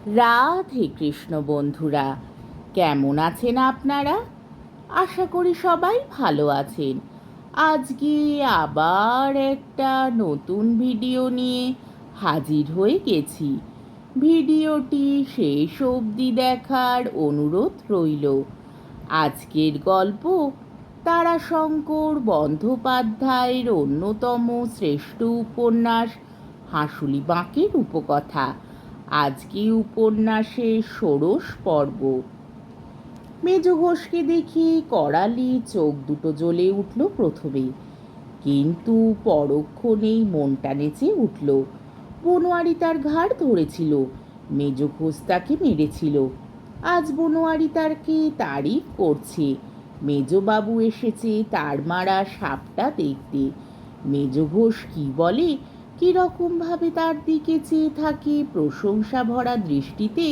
রাধে কৃষ্ণ বন্ধুরা, কেমন আছেন আপনারা? আশা করি সবাই ভালো আছেন। আজকে আবার একটা নতুন ভিডিও নিয়ে হাজির হয়ে গেছি। ভিডিওটি শেষ অবধি দেখার অনুরোধ রইল। আজকের গল্প তারাশঙ্কর বন্দ্যোপাধ্যায়ের অন্যতম শ্রেষ্ঠ উপন্যাস হাঁসুলি বাঁকের উপকথা। আজকে উপন্যাসের ষোড়শ পর্ব। মেজ ঘোষকে দেখে করালি চোখ দুটো জ্বলে উঠল প্রথমে, কিন্তু পরক্ষণেই মনটা নেচে উঠল। বনোয়ারি তার ঘাড় ধরেছিল, মেজ ঘোষ তাকে মেরেছিল। আজ বনোয়ারি তাকে তারিফ করছে। মেজবাবু এসেছে তার মারা সাপটা দেখতে। মেজ ঘোষ কি বলে, কীরকমভাবে তার দিকে চেয়ে থাকে প্রশংসা ভরা দৃষ্টিতে,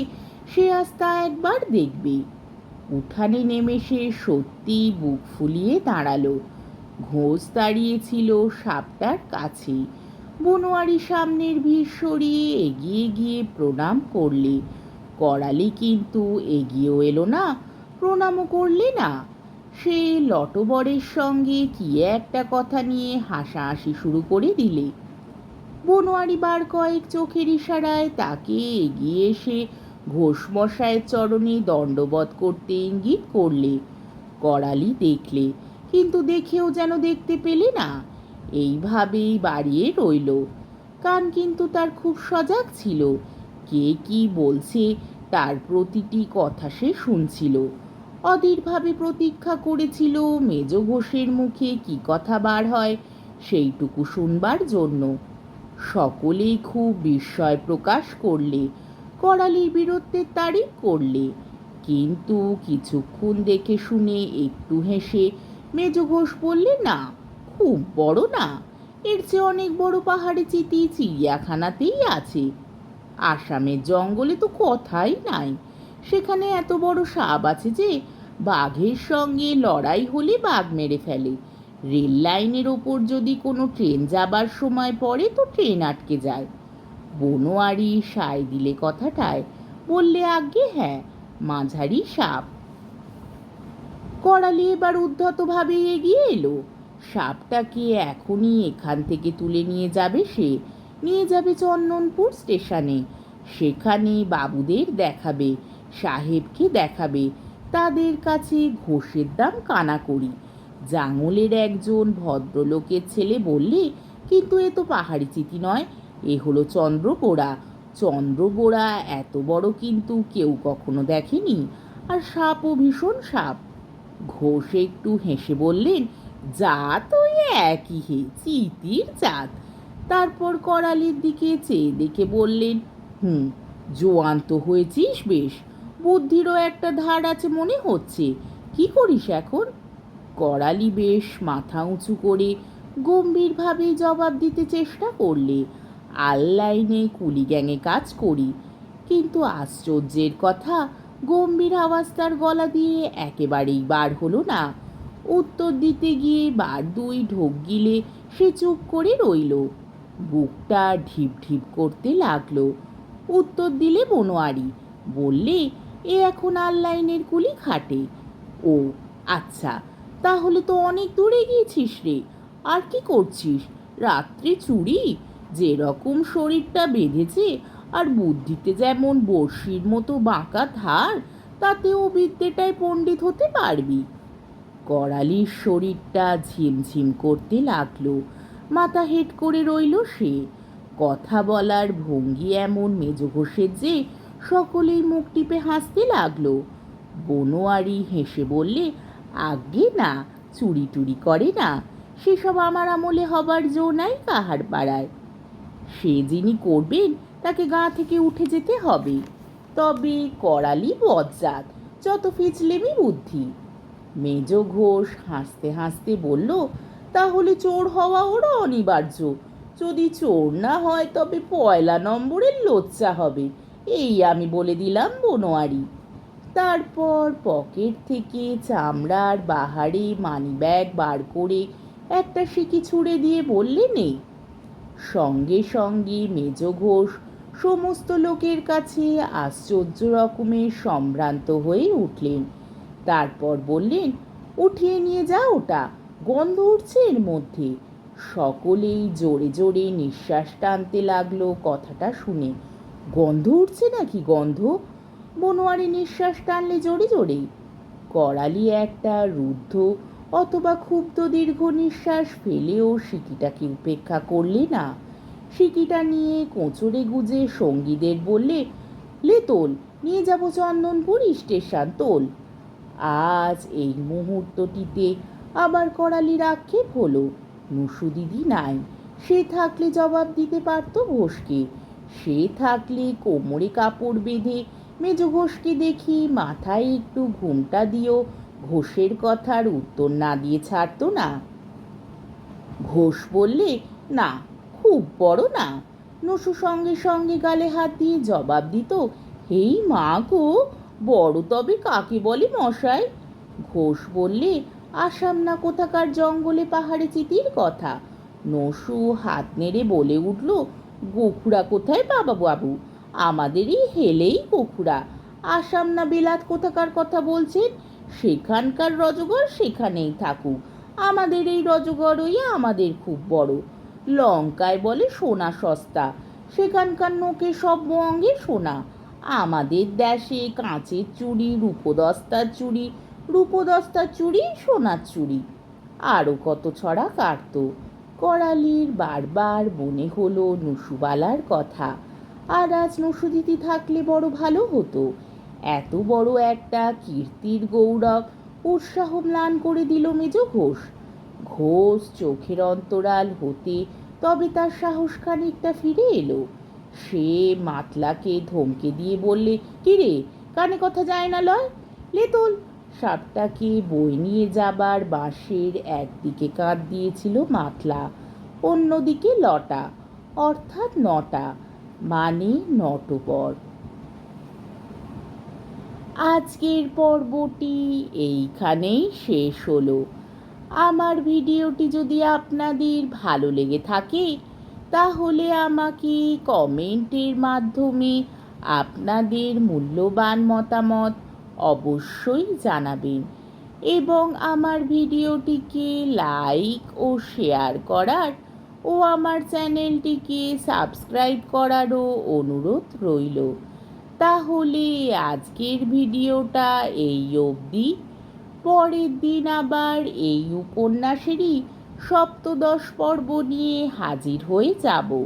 সে আজ তা একবার দেখবে। উঠানে নেমে সে সত্যি বুক ফুলিয়ে দাঁড়ালো। ঘোষ দাঁড়িয়েছিল সাপটার কাছে। বনোয়ারি সামনের ভিড় সরিয়ে এগিয়ে গিয়ে প্রণাম করলে। করালি কিন্তু এগিয়েও এলো না, প্রণামও করলে না। সে লটবরের সঙ্গে কি একটা কথা নিয়ে হাসাহাসি শুরু করে দিলে। বনোয়ারি বার কয়েক চোখের ইশারায় তাকে এগিয়ে এসে ঘোষমশায়ের চরণে দণ্ডবত করতে ইঙ্গিত করলে। করালি দেখলে, কিন্তু দেখেও যেন দেখতে পেলে না। এইভাবেই বাড়িয়ে রইল। কান কিন্তু তার খুব সজাগ ছিল। কে কি বলছে তার প্রতিটি কথা সে শুনছিল। অধীরভাবে প্রতীক্ষা করেছিল মেজ ঘোষের মুখে কি কথা বার হয় সেইটুকু শুনবার জন্য। সকলেই খুব বিস্ময় প্রকাশ করলে, করালির বীরত্বের তারিফ করলে। কিন্তু কিছুক্ষণ দেখে শুনে একটু হেসে মেজ ঘোষ বললে, না, খুব বড় না, এর চেয়ে অনেক বড় পাহাড়ে চিতি চিড়িয়াখানাতেই আছে। আসামের জঙ্গলে তো কথাই নাই, সেখানে এত বড় সাপ আছে যে বাঘের সঙ্গে লড়াই হলে বাঘ মেরে ফেলে। রেল লাইনের ওপর যদি কোনো ট্রেন যাবার সময় পড়ে তো ট্রেন আটকে যায়। বনোয়ারি সায় দিলে কথাটায়, বললে, আজ্ঞে হ্যাঁ, মাঝারি সাপ। করালি এবার উদ্ধতভাবে এগিয়ে এলো। সাপটাকে এখনই এখান থেকে তুলে নিয়ে যাবে সে, নিয়ে যাবে চন্দনপুর স্টেশনে। সেখানে বাবুদের দেখাবে, সাহেবকে দেখাবে। তাদের কাছে ঘোষের দাম কানাকড়ি। জাঙলের একজন ভদ্রলোকের ছেলে বললে, কিন্তু এ তো পাহাড়ি চিতি নয়, এ হলো চন্দ্রবোড়া। চন্দ্রবোড়া এত বড় কিন্তু কেউ কখনো দেখেনি, আর সাপও ভীষণ সাপ। ঘোষ একটু হেসে বললেন, জাত ওই একই হে, চিতির জাত। তারপর করালির দিকে চেয়ে দেখে বললেন, জোয়ান তো হয়েছিস বেশ, বুদ্ধিরও একটা ধার আছে মনে হচ্ছে। কি করিস এখন? করালি বেশ মাথা উঁচু করে গম্ভীরভাবে জবাব দিতে চেষ্টা করলে, আনলাইনে কুলি গ্যাংয়ে কাজ করি। কিন্তু আশ্চর্যের কথা, গম্ভীর আওয়াজ তার গলা দিয়ে একেবারেই বার হলো না। উত্তর দিতে গিয়ে বার দুই ঢোক গিলে সে চুপ করে রইল। বুকটা ঢিপ ঢিপ করতে লাগলো। উত্তর দিলে বনোয়ারি, বললে, এ এখন আনলাইনের কুলি খাটে। ও আচ্ছা, তাহলে তো অনেক দূরে গিয়েছিস রে। আর কি করছিস? রাত্রে চুরি? যেরকম শরীরটা বেঁধেছে, আর বুদ্ধিতে যেমন বড়শির মতো বাঁকা ধার, তাতেও বিদ্যেটায় পণ্ডিত হতে পারবি। করালির শরীরটা ঝিমঝিম করতে লাগলো। মাথা হেঁট করে রইল সে। কথা বলার ভঙ্গি এমন মেজ ঘোষের যে সকলেই মুখ টিপে হাসতে লাগলো। বনোয়ারি হেসে বললে, আজ্ঞে না, চুরি টুরি করে না, সেসব আমার আমলে হবার জো নাই কাহার পাড়ায়। সে যিনি করবেন তাকে গা থেকে উঠে যেতে হবে। তবে করালি বজ্জাত, যত ফিচলেমি বুদ্ধি। মেজ ঘোষ হাসতে হাসতে বলল, তাহলে চোর হওয়া ওরও অনিবার্য। যদি চোর না হয় তবে পয়লা নম্বরের লোচ্চা হবে, এই আমি বলে দিলাম বনোয়ারি। তারপর পকেট থেকে চামড়ার বাহারে মানিব্যাগ বার করে একটা সিকি ছুঁড়ে দিয়ে বললে, নেই। সঙ্গে সঙ্গে মেজ ঘোষ সমস্ত লোকের কাছে আশ্চর্য রকমের সম্ভ্রান্ত হয়ে উঠলেন। তারপর বললেন, উঠিয়ে নিয়ে যা ওটা, গন্ধ উঠছে এর মধ্যে। সকলেই জোরে জোরে নিঃশ্বাস টানতে লাগলো কথাটা শুনে। গন্ধ উঠছে নাকি গন্ধ? বনোয়ারি নিঃশ্বাস টানলে জোরে জোরে। করালি একটা রুদ্ধ অথবা ক্ষুব্ধ দীর্ঘ নিঃশ্বাস ফেলেও সিকিটাকে উপেক্ষা করলে না। সিকিটা নিয়ে কোঁচড়ে গুজে সঙ্গীদের বললে, লে তোল, নিয়ে যাব চন্দনপুর স্টেশন, তোল। আজ এই মুহূর্তটিতে আবার করালির আক্ষেপ হলো, নুসু দিদি নাই। সে থাকলে জবাব দিতে পারত ঘোষকে। সে থাকলে কোমরে কাপড় বেঁধে মেজ ঘোষকে দেখি মাথায় একটু ঘুমটা দিয়েও ঘোষের কথার উত্তর না দিয়ে ছাড়তো না। ঘোষ বললে, না, খুব বড় না। নসু সঙ্গে সঙ্গে গালে হাত দিয়ে জবাব দিত, হেই মা গো, বড় তবে কাকে বলে মশাই? ঘোষ বললে, আসাম না কোথাকার জঙ্গলে পাহাড়ে চিতির কথা। নসু হাত নেড়ে বলে উঠল, গোখুড়া কোথায় বাবা বাবু? আমাদেরই হেলেই গোখুড়া। আসাম না বিলাত কোথাকার কথা বলছেন? সেখানকার রজগর সেখানেই থাকুক, আমাদের এই রজগরই আমাদের খুব বড়। লঙ্কায় বলে সোনা সস্তা, সেখানকার নোকে সব অঙ্গে সোনা। আমাদের দেশে কাঁচের চুড়ি, রূপদস্তার চুড়ি, রূপদস্তার চুড়ি, সোনার চুড়ি। আরও কত ছড়া কাটত। করালির বারবার মনে হলো নুসুবালার কথা। আর আজ নসুদিদি থাকলে বড় ভালো হতো। এত বড় একটা কীর্তির গৌরব উৎসাহ ম্লান করে দিল মেজ ঘোষ। ঘোষ চোখের অন্তরাল হতে তবে তার সাহস খানিকটা ফিরে এলো। সে মাতলাকে ধমকে দিয়ে বললে, কিরে, কানে কথা যায় না লয়? লেতল। সাপটাকে বই নিয়ে যাবার বাঁশের একদিকে কাঁধ দিয়েছিল মাতলা, অন্যদিকে লটা, অর্থাৎ নটা, মানে নটবর। আজকের পর্বটি এইখানেই শেষ হলো। আমার ভিডিওটি যদি আপনাদের ভালো লেগে থাকে তাহলে আমাকে কমেন্টের মাধ্যমে আপনাদের মূল্যবান মতামত অবশ্যই জানাবেন এবং আমার ভিডিওটিকে লাইক ও শেয়ার করার ও আমার চ্যানেলটিকে সাবস্ক্রাইব করারও অনুরোধ রইল। তাহলে আজকের ভিডিওটা এই অবধি। পরের দিন আবার এই উপন্যাসেরই সপ্তদশ পর্ব নিয়ে হাজির হয়ে যাব।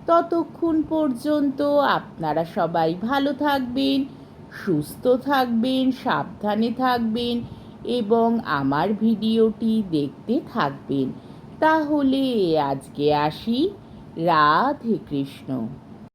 ততক্ষণ পর্যন্ত আপনারা সবাই ভালো থাকবেন, সুস্থ থাকবেন, সাবধানে থাকবেন এবং আমার ভিডিওটি দেখতে থাকবেন। তাহলে আজকে আসি। রাধে কৃষ্ণ।